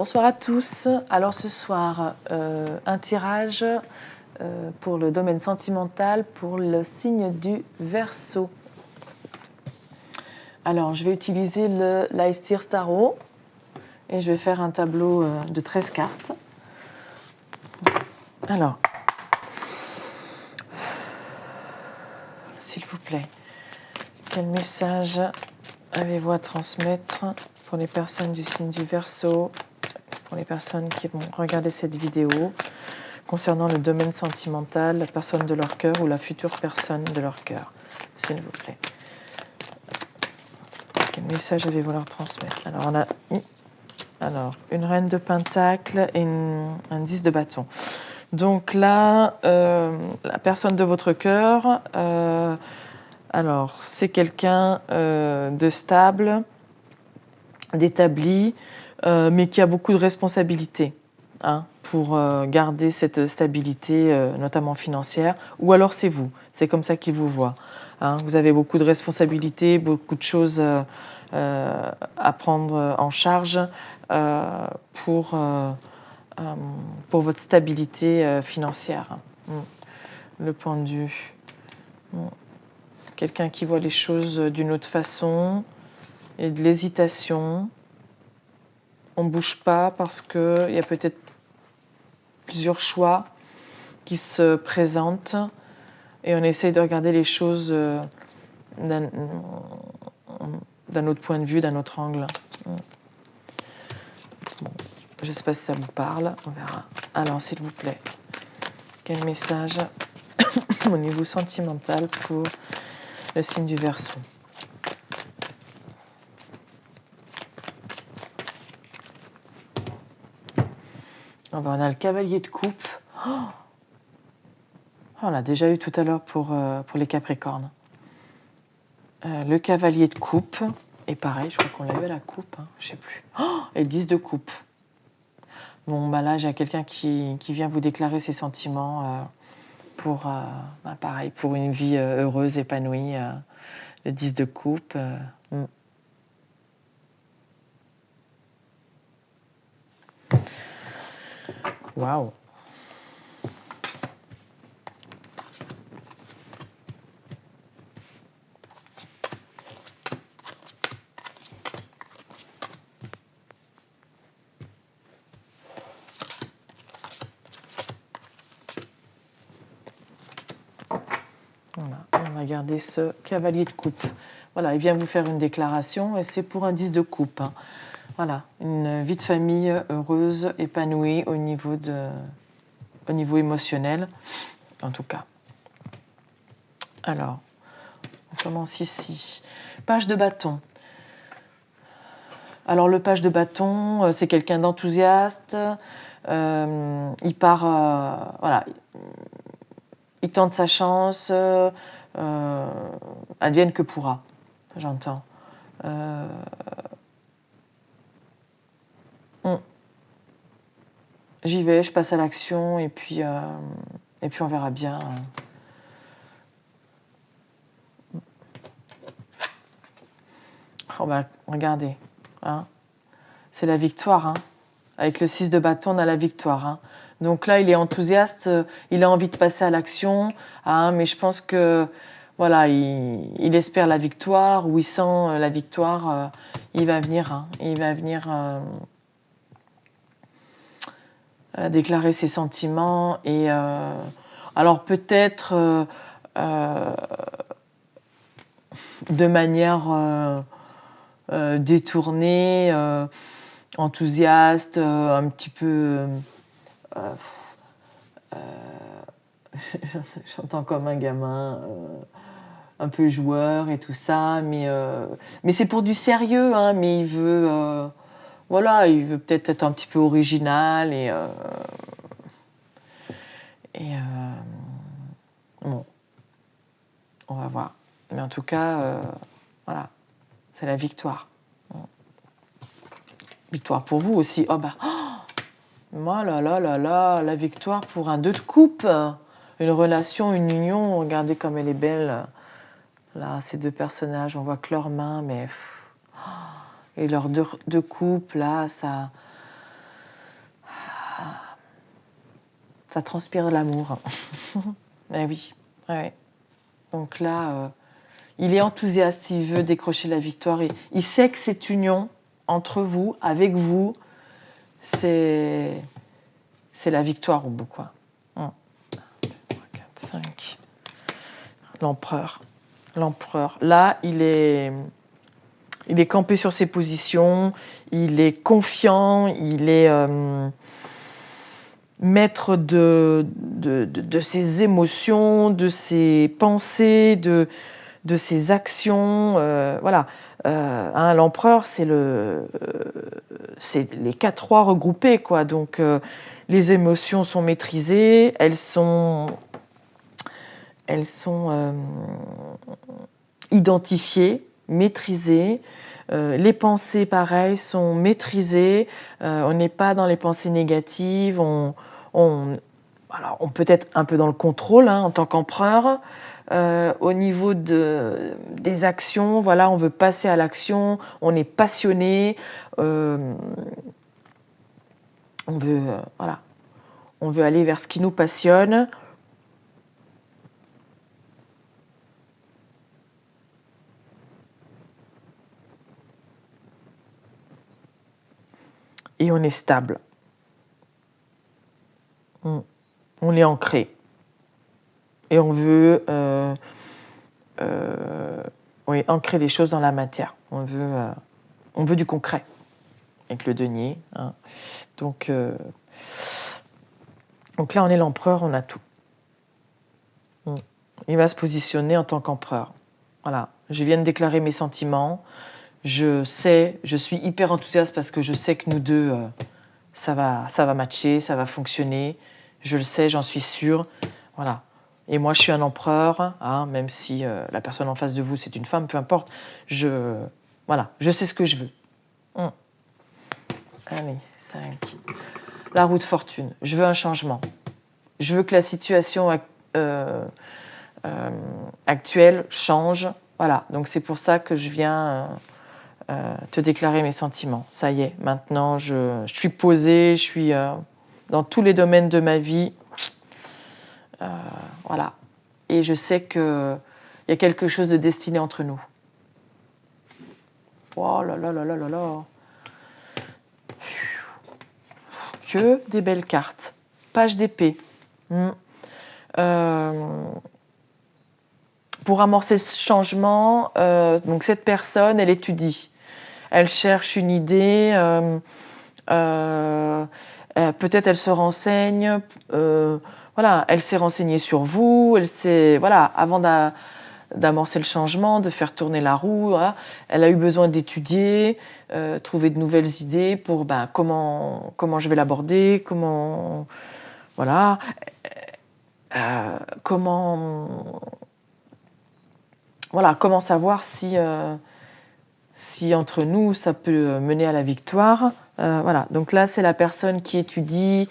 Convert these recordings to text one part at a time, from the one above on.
Bonsoir à tous. Alors ce soir, un tirage pour le domaine sentimental pour le signe du Verseau. Alors je vais utiliser le l'Aesir Tarot et je vais faire un tableau de 13 cartes. Alors, s'il vous plaît, quel message avez-vous à transmettre pour les personnes du signe du Verseau, pour les personnes qui vont regarder cette vidéo, concernant le domaine sentimental, la personne de leur cœur ou la future personne de leur cœur, s'il vous plaît. Quel message avez-vous à leur transmettre? Alors, on a une reine de pentacle et un 10 de bâton. Donc là, la personne de votre cœur, alors c'est quelqu'un de stable, d'établi, mais qui a beaucoup de responsabilités. Pour garder cette stabilité, notamment financière, ou alors c'est vous, c'est comme ça qu'il vous voit. Vous avez beaucoup de responsabilités, beaucoup de choses à prendre en charge pour votre stabilité financière. Le pendu. Quelqu'un qui voit les choses d'une autre façon et de l'hésitation. On ne bouge pas parce qu'il y a peut-être plusieurs choix qui se présentent et on essaye de regarder les choses d'un autre point de vue, d'un autre angle. Bon, je ne sais pas si ça vous parle, on verra. Alors, s'il vous plaît, quel message au niveau sentimental pour le signe du Verseau? On a le cavalier de coupe. On l'a déjà eu tout à l'heure pour les Capricornes. Le cavalier de coupe, et pareil, je crois qu'on l'a eu à la coupe, je ne sais plus. Et le 10 de coupe. Bon, là, j'ai quelqu'un qui vient vous déclarer ses sentiments pour, pareil, pour une vie heureuse, épanouie. Le 10 de coupe. Waouh! Voilà, on va garder ce cavalier de coupe. Voilà, il vient vous faire une déclaration et c'est pour un 10 de coupe. Voilà, une vie de famille heureuse, épanouie au niveau émotionnel, en tout cas. Alors, on commence ici. Page de bâton. Alors, le page de bâton, c'est quelqu'un d'enthousiaste. Il part, voilà, il tente sa chance, advienne que pourra, j'entends. J'y vais, je passe à l'action et puis on verra bien. Oh bah, regardez, c'est la victoire. Avec le 6 de bâton, on a la victoire. Donc là, il est enthousiaste, il a envie de passer à l'action, mais je pense que voilà, il espère la victoire ou il sent la victoire. Il va venir, déclarer ses sentiments et alors peut-être de manière détournée, enthousiaste, un petit peu j'entends comme un gamin un peu joueur et tout ça, mais c'est pour du sérieux, mais il veut voilà, il veut peut-être être un petit peu original et bon, on va voir. Mais en tout cas, voilà, c'est la victoire. Victoire pour vous aussi. Oh bah, moi là là là là, la victoire pour un 2 de coupe. Une relation, une union, regardez comme elle est belle. Là, ces deux personnages, on voit que leurs mains, mais et leurs deux couples, là, ça, ça transpire l'amour. Eh oui, ouais. Donc là, il est enthousiaste, il veut décrocher la victoire. Il sait que cette union entre vous, avec vous, c'est la victoire au bout, quoi. 1, 2, 3, 4, 5. L'empereur. L'empereur. Là, il est campé sur ses positions, il est confiant, il est maître de ses émotions, de ses pensées, de ses actions. Voilà. Hein, l'empereur, c'est les 4 rois regroupés, quoi. Donc, les émotions sont maîtrisées, elles sont identifiées, maîtrisées. Les pensées, pareil, sont maîtrisées. On n'est pas dans les pensées négatives. On peut être un peu dans le contrôle, hein, en tant qu'empereur. Au niveau des actions, voilà, on veut passer à l'action. On est passionné. On veut aller vers ce qui nous passionne. Et on est stable. On est ancré. Et on veut ancrer les choses dans la matière. On veut du concret, avec le denier. Hein. Donc là, on est l'empereur, on a tout. Il va se positionner en tant qu'empereur. Voilà, je viens de déclarer mes sentiments. Je suis hyper enthousiaste parce que je sais que nous deux, ça va matcher, ça va fonctionner. Je le sais, j'en suis sûre. Voilà. Et moi, je suis un empereur, hein, même si la personne en face de vous, c'est une femme, peu importe. Voilà, je sais ce que je veux. Allez, 5. La roue de fortune. Je veux un changement. Je veux que la situation actuelle change. Voilà, donc c'est pour ça que je viens te déclarer mes sentiments. Ça y est, maintenant, je suis posée, je suis dans tous les domaines de ma vie. Voilà. Et je sais qu'il y a quelque chose de destiné entre nous. Oh là là là là là là. Que des belles cartes. Page d'épée. Pour amorcer ce changement, donc cette personne, elle étudie. Elle cherche une idée. Peut-être elle se renseigne. Voilà, elle s'est renseignée sur vous. Elle s'est, voilà, avant d'amorcer le changement, de faire tourner la roue. Voilà. Elle a eu besoin d'étudier, trouver de nouvelles idées pour comment je vais l'aborder, comment comment savoir si entre nous ça peut mener à la victoire. Voilà. Donc là, c'est la personne qui étudie,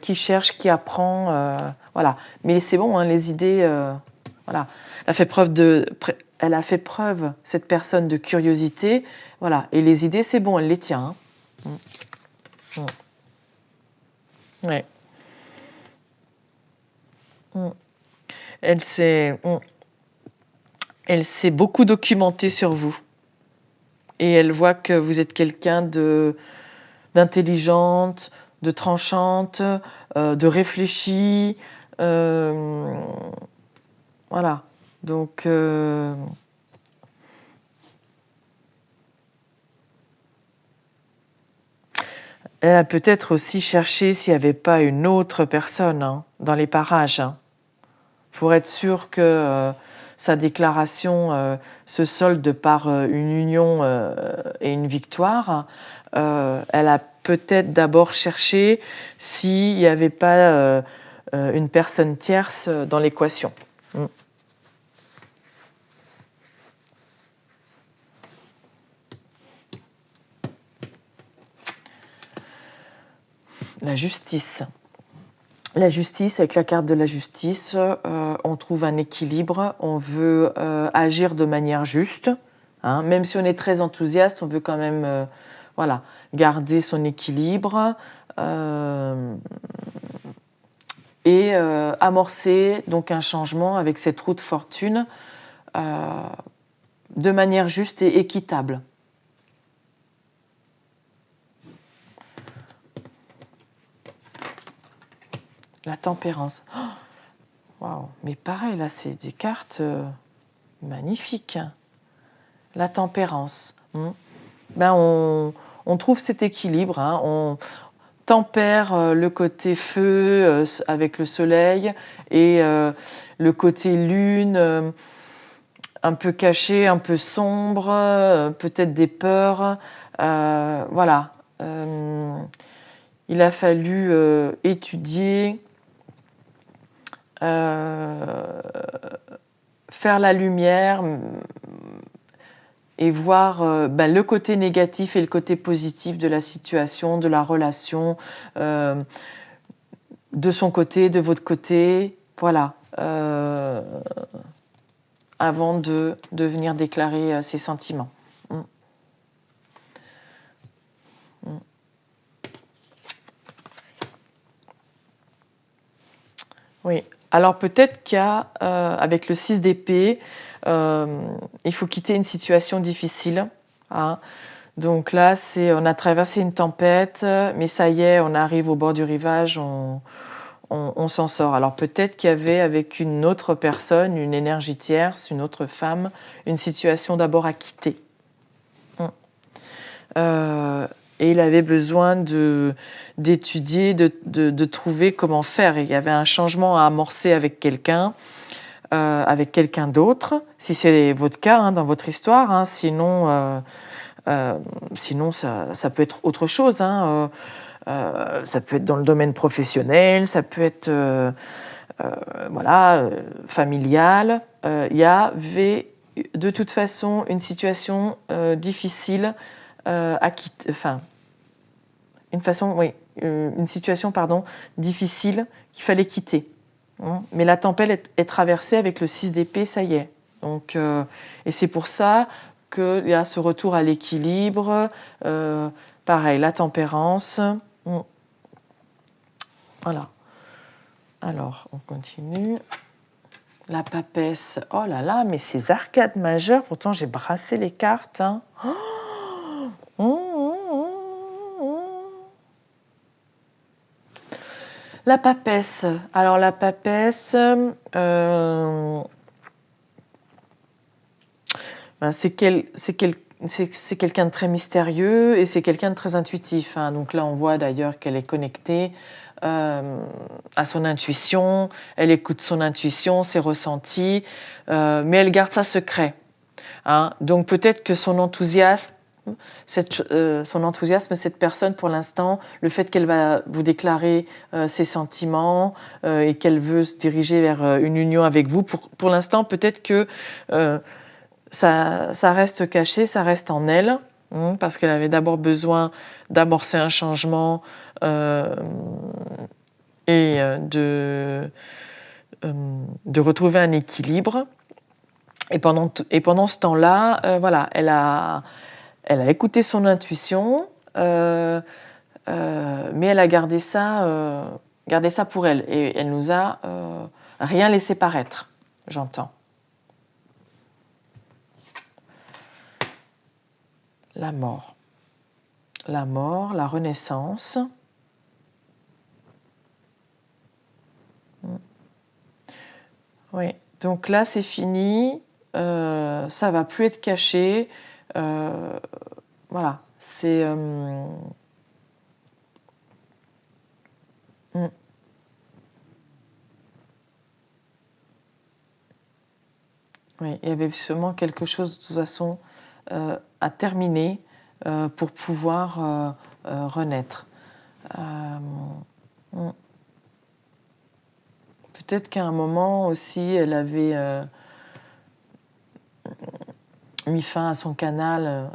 qui cherche, qui apprend. Voilà. Mais c'est bon, hein, les idées. Voilà. Elle a fait preuve, cette personne, de curiosité. Voilà. Et les idées, c'est bon, elle les tient. Hein. Ouais. Elle s'est beaucoup documentée sur vous. Et elle voit que vous êtes quelqu'un d'intelligente, de tranchante, de réfléchie. Voilà. Donc, elle a peut-être aussi cherché s'il n'y avait pas une autre personne dans les parages. Pour être sûr que sa déclaration se solde par une union et une victoire. Elle a peut-être d'abord cherché s'il n'y avait pas une personne tierce dans l'équation. La justice. La justice, avec la carte de la justice, on trouve un équilibre, on veut agir de manière juste. Hein, même si on est très enthousiaste, on veut quand même voilà, garder son équilibre et amorcer donc un changement avec cette roue de fortune de manière juste et équitable. La tempérance. Waouh, mais pareil, là, c'est des cartes magnifiques. La tempérance. Ben, on trouve cet équilibre. Hein, on tempère le côté feu avec le soleil et le côté lune un peu caché, un peu sombre, peut-être des peurs. Voilà. Il a fallu étudier, faire la lumière et voir le côté négatif et le côté positif de la situation, de la relation, de son côté, de votre côté, voilà, avant de venir déclarer ses sentiments. Oui, alors peut-être qu'avec le 6 d'épée, il faut quitter une situation difficile. Hein. Donc là, on a traversé une tempête, mais ça y est, on arrive au bord du rivage, on s'en sort. Alors peut-être qu'il y avait avec une autre personne, une énergie tierce, une autre femme, une situation d'abord à quitter. Et il avait besoin d'étudier, de trouver comment faire. Et il y avait un changement à amorcer avec quelqu'un d'autre, si c'est votre cas hein, dans votre histoire. Hein, sinon, ça peut être autre chose. Hein, ça peut être dans le domaine professionnel, ça peut être familial. Il y avait de toute façon une situation difficile à quitter. Enfin, une situation difficile qu'il fallait quitter. Mais la tempête est traversée avec le 6 d'épée, ça y est. Donc, et c'est pour ça qu'il y a ce retour à l'équilibre. Pareil, la tempérance. Voilà. Alors, on continue. La papesse. Oh là là, mais ces arcades majeures, pourtant j'ai brassé les cartes. Hein. La papesse. Alors la papesse, c'est quelqu'un de très mystérieux et c'est quelqu'un de très intuitif. Hein. Donc là, on voit d'ailleurs qu'elle est connectée à son intuition, elle écoute son intuition, ses ressentis, mais elle garde ça secret. Hein. Donc peut-être que son enthousiasme, cette personne pour l'instant, le fait qu'elle va vous déclarer ses sentiments et qu'elle veut se diriger vers une union avec vous, pour l'instant peut-être que ça reste caché, ça reste en elle, parce qu'elle avait d'abord besoin d'amorcer un changement et de retrouver un équilibre. Et pendant ce temps-là, voilà, elle a écouté son intuition, mais elle a gardé ça pour elle. Et elle nous a rien laissé paraître, j'entends. La mort. La mort, la renaissance. Oui, donc là c'est fini, ça va plus être caché. Voilà, c'est... Oui, il y avait sûrement quelque chose de toute façon à terminer pour pouvoir renaître. Peut-être qu'à un moment aussi, elle avait mis fin à son canal.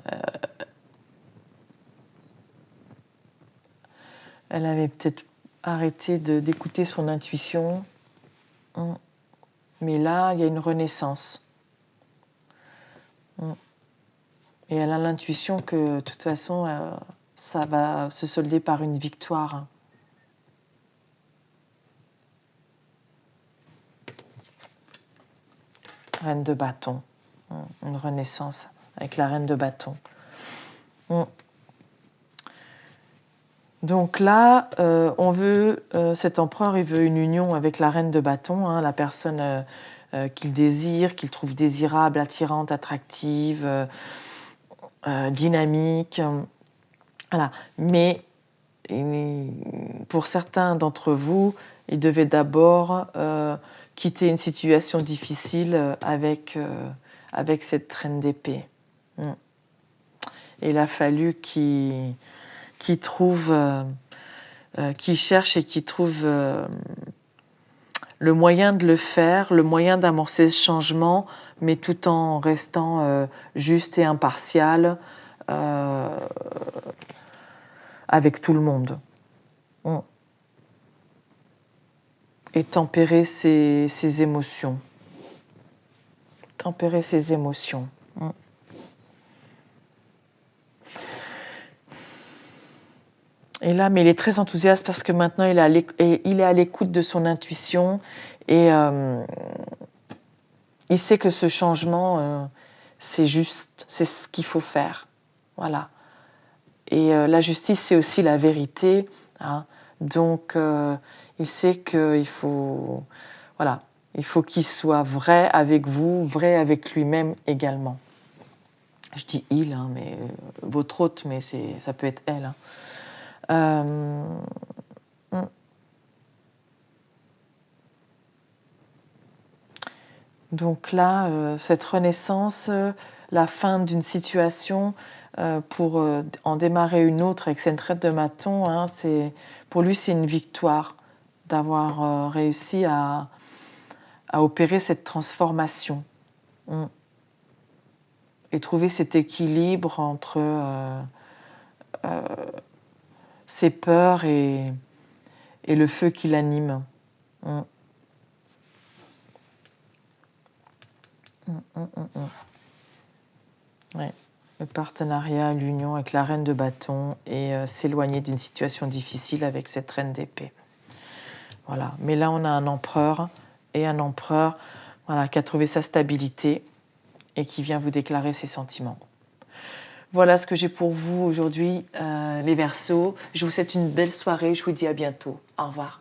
Elle avait peut-être arrêté d'écouter son intuition. Mais là, il y a une renaissance. Et elle a l'intuition que de toute façon, ça va se solder par une victoire. Reine de bâton. Une renaissance avec la reine de bâton. Donc là, on veut, cet empereur, il veut une union avec la reine de bâton, hein, la personne qu'il désire, qu'il trouve désirable, attirante, attractive, dynamique. Voilà. Mais pour certains d'entre vous, il devait d'abord quitter une situation difficile avec cette reine d'épée. Il a fallu qu'il trouve, qu'il cherche et qu'il trouve le moyen de le faire, le moyen d'amorcer ce changement, mais tout en restant juste et impartial avec tout le monde. Et tempérer ses émotions. Tempérer ses émotions. Et là, mais il est très enthousiaste parce que maintenant il est à l'écoute de son intuition et il sait que ce changement, c'est juste, c'est ce qu'il faut faire. Voilà. Et la justice, c'est aussi la vérité. Hein. Donc, il sait qu'il faut, voilà, il faut qu'il soit vrai avec vous, vrai avec lui-même également. Je dis il, hein, mais votre hôte, mais ça peut être elle. Hein. Donc là, cette renaissance, la fin d'une situation pour en démarrer une autre avec cette reine de bâton, hein, pour lui c'est une victoire d'avoir réussi à opérer cette transformation et trouver cet équilibre entre ses peurs et le feu qui l'anime. Ouais. Le partenariat, l'union avec la reine de bâton et s'éloigner d'une situation difficile avec cette reine d'épée. Voilà. Mais là, on a un empereur voilà, qui a trouvé sa stabilité et qui vient vous déclarer ses sentiments. Voilà ce que j'ai pour vous aujourd'hui, les Verseaux. Je vous souhaite une belle soirée. Je vous dis à bientôt. Au revoir.